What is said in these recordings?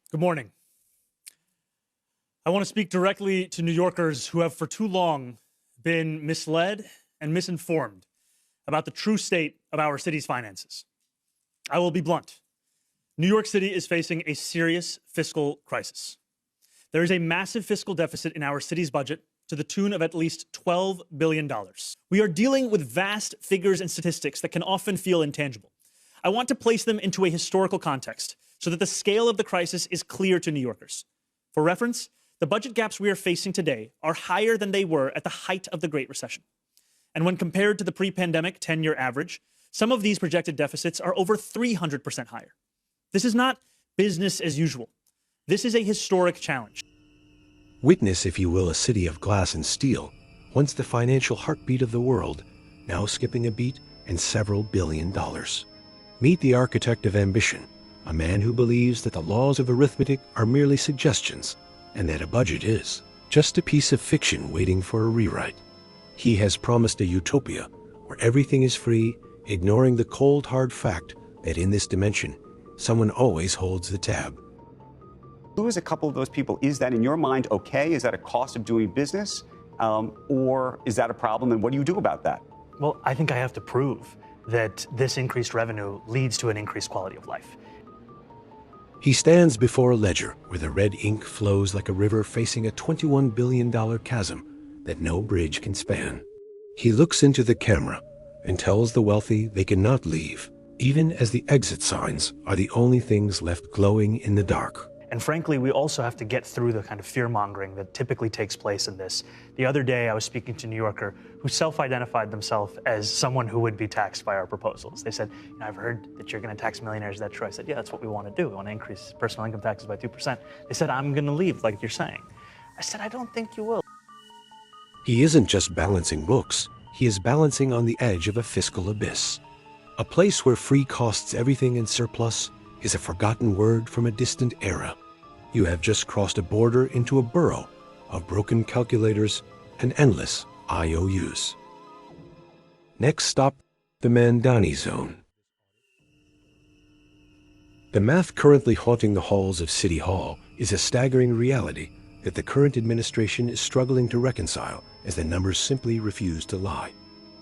Good morning. I want to speak directly to New Yorkers who have for too long been misled and misinformed about the true state of our city's finances. I will be blunt. New York City is facing a serious fiscal crisis. There is a massive fiscal deficit in our city's budget to the tune of at least $12 billion. We are dealing with vast figures and statistics that can often feel intangible. I want to place them into a historical context so that the scale of the crisis is clear to New Yorkers. For reference, the budget gaps we are facing today are higher than they were at the height of the Great Recession. And when compared to the pre-pandemic 10-year average, some of these projected deficits are over 300% higher. This is not business as usual. This is a historic challenge. Witness, if you will, a city of glass and steel, once the financial heartbeat of the world, now skipping a beat and several $1 billion. Meet the architect of ambition, a man who believes that the laws of arithmetic are merely suggestions and that a budget is just a piece of fiction waiting for a rewrite. He has promised a utopia where everything is free, ignoring the cold, hard fact that in this dimension, someone always holds the tab. Who is a couple of those people? Is that in your mind okay? Is that a cost of doing business? Or is that a problem? And what do you do about that? Well, I think I have to prove that this increased revenue leads to an increased quality of life. He stands before a ledger where the red ink flows like a river facing a $21 billion chasm that no bridge can span. He looks into the camera and tells the wealthy they cannot leave, even as the exit signs are the only things left glowing in the dark. And frankly, we also have to get through the kind of fear-mongering that typically takes place in this. The other day, I was speaking to a New Yorker who self-identified themselves as someone who would be taxed by our proposals. They said, I've heard that you're going to tax millionaires. Is that true? I said, yeah, that's what we want to do. We want to increase personal income taxes by 2%. They said, I'm going to leave, like you're saying. I said, I don't think you will. He isn't just balancing books. He is balancing on the edge of a fiscal abyss. A place where free costs everything and surplus is a forgotten word from a distant era. You have just crossed a border into a burrow of broken calculators and endless IOUs. Next stop, the Mamdani zone. The math currently haunting the halls of City Hall is a staggering reality that the current administration is struggling to reconcile as the numbers simply refuse to lie.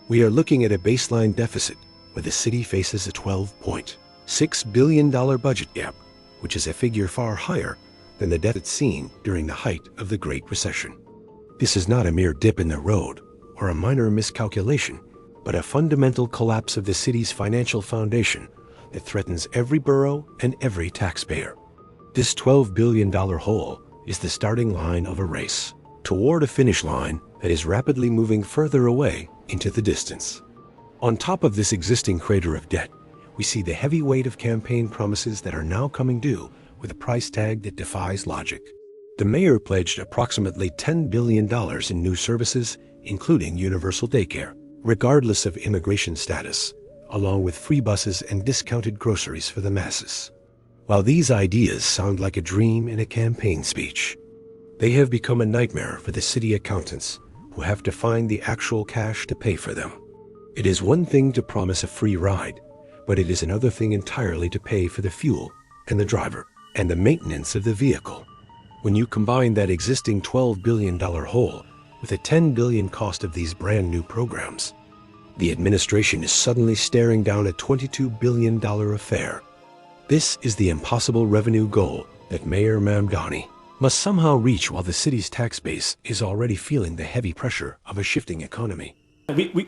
We are looking at a baseline deficit where the city faces a $12.6 billion budget gap, which is a figure far higher than the deficit seen during the height of the Great Recession. This is not a mere dip in the road or a minor miscalculation, but a fundamental collapse of the city's financial foundation that threatens every borough and every taxpayer. This $12 billion hole is the starting line of a race toward a finish line that is rapidly moving further away into the distance. On top of this existing crater of debt, we see the heavy weight of campaign promises that are now coming due with a price tag that defies logic. The mayor pledged approximately $10 billion in new services, including universal daycare, regardless of immigration status, along with free buses and discounted groceries for the masses. While these ideas sound like a dream in a campaign speech, they have become a nightmare for the city accountants who have to find the actual cash to pay for them. It is one thing to promise a free ride, but it is another thing entirely to pay for the fuel and the driver and the maintenance of the vehicle. When you combine that existing $12 billion hole with the $10 billion cost of these brand new programs, the administration is suddenly staring down a $22 billion affair. This is the impossible revenue goal that Mayor Mamdani must somehow reach while the city's tax base is already feeling the heavy pressure of a shifting economy.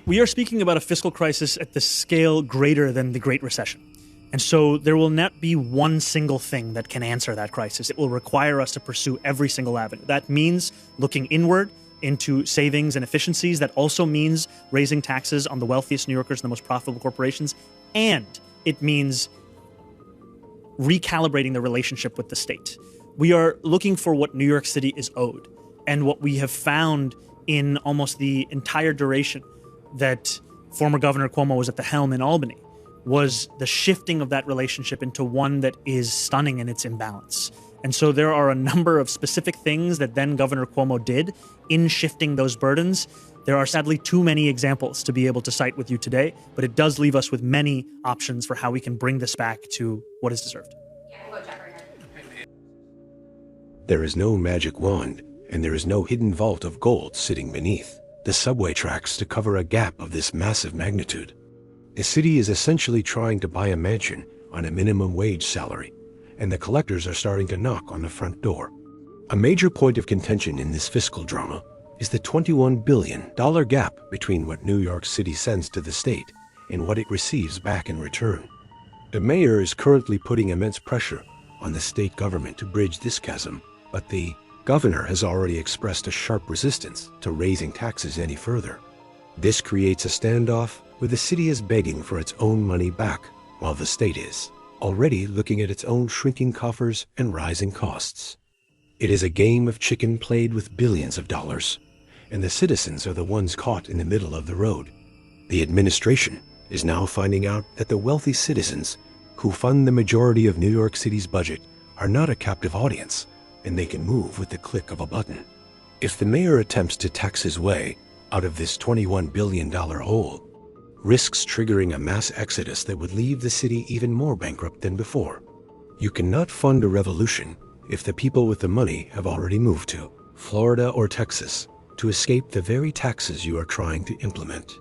We are speaking about a fiscal crisis at the scale greater than the Great Recession. And so there will not be one single thing that can answer that crisis. It will require us to pursue every single avenue. That means looking inward into savings and efficiencies. That also means raising taxes on the wealthiest New Yorkers and the most profitable corporations. And it means recalibrating the relationship with the state. We are looking for what New York City is owed. And what we have found in almost the entire duration that former Governor Cuomo was at the helm in Albany was the shifting of that relationship into one that is stunning in its imbalance. And so there are a number of specific things that then Governor Cuomo did in shifting those burdens. There are sadly too many examples to be able to cite with you today, but it does leave us with many options for how we can bring this back to what is deserved. There is no magic wand, and there is no hidden vault of gold sitting beneath the subway tracks to cover a gap of this massive magnitude. The city is essentially trying to buy a mansion on a minimum wage salary, and the collectors are starting to knock on the front door. A major point of contention in this fiscal drama is the $21 billion gap between what New York City sends to the state and what it receives back in return. The mayor is currently putting immense pressure on the state government to bridge this chasm, but the governor has already expressed a sharp resistance to raising taxes any further. This creates a standoff where the city is begging for its own money back, while the state is already looking at its own shrinking coffers and rising costs. It is a game of chicken played with billions of dollars, and the citizens are the ones caught in the middle of the road. The administration is now finding out that the wealthy citizens who fund the majority of New York City's budget are not a captive audience, and they can move with the click of a button. If the mayor attempts to tax his way out of this $21 billion hole, risks triggering a mass exodus that would leave the city even more bankrupt than before. You cannot fund a revolution if the people with the money have already moved to Florida or Texas to escape the very taxes you are trying to implement.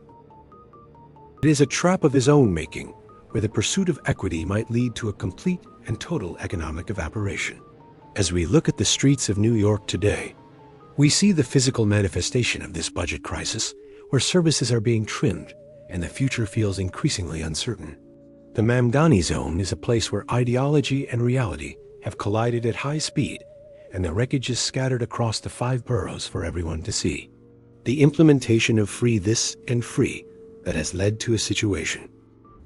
It is a trap of his own making, where the pursuit of equity might lead to a complete and total economic evaporation. As we look at the streets of New York today, we see the physical manifestation of this budget crisis, where services are being trimmed and the future feels increasingly uncertain. The Mamdani zone is a place where ideology and reality have collided at high speed, and the wreckage is scattered across the 5 boroughs for everyone to see. The implementation of free this and free that has led to a situation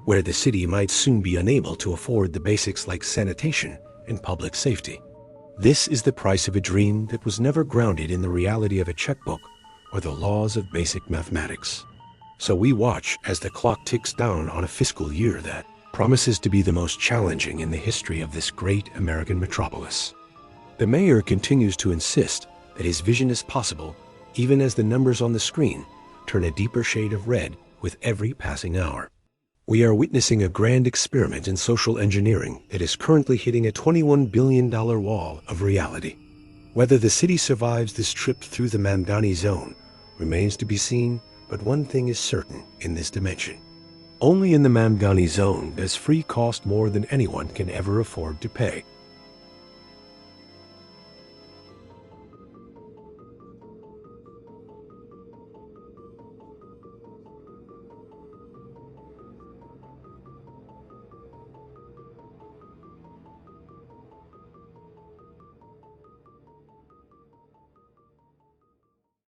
where the city might soon be unable to afford the basics like sanitation and public safety. This is the price of a dream that was never grounded in the reality of a checkbook or the laws of basic mathematics. So we watch as the clock ticks down on a fiscal year that promises to be the most challenging in the history of this great American metropolis. The mayor continues to insist that his vision is possible, even as the numbers on the screen turn a deeper shade of red with every passing hour. We are witnessing a grand experiment in social engineering that is currently hitting a $21 billion wall of reality. Whether the city survives this trip through the Mamdani zone remains to be seen, but one thing is certain in this dimension. Only in the Mamdani zone does free cost more than anyone can ever afford to pay.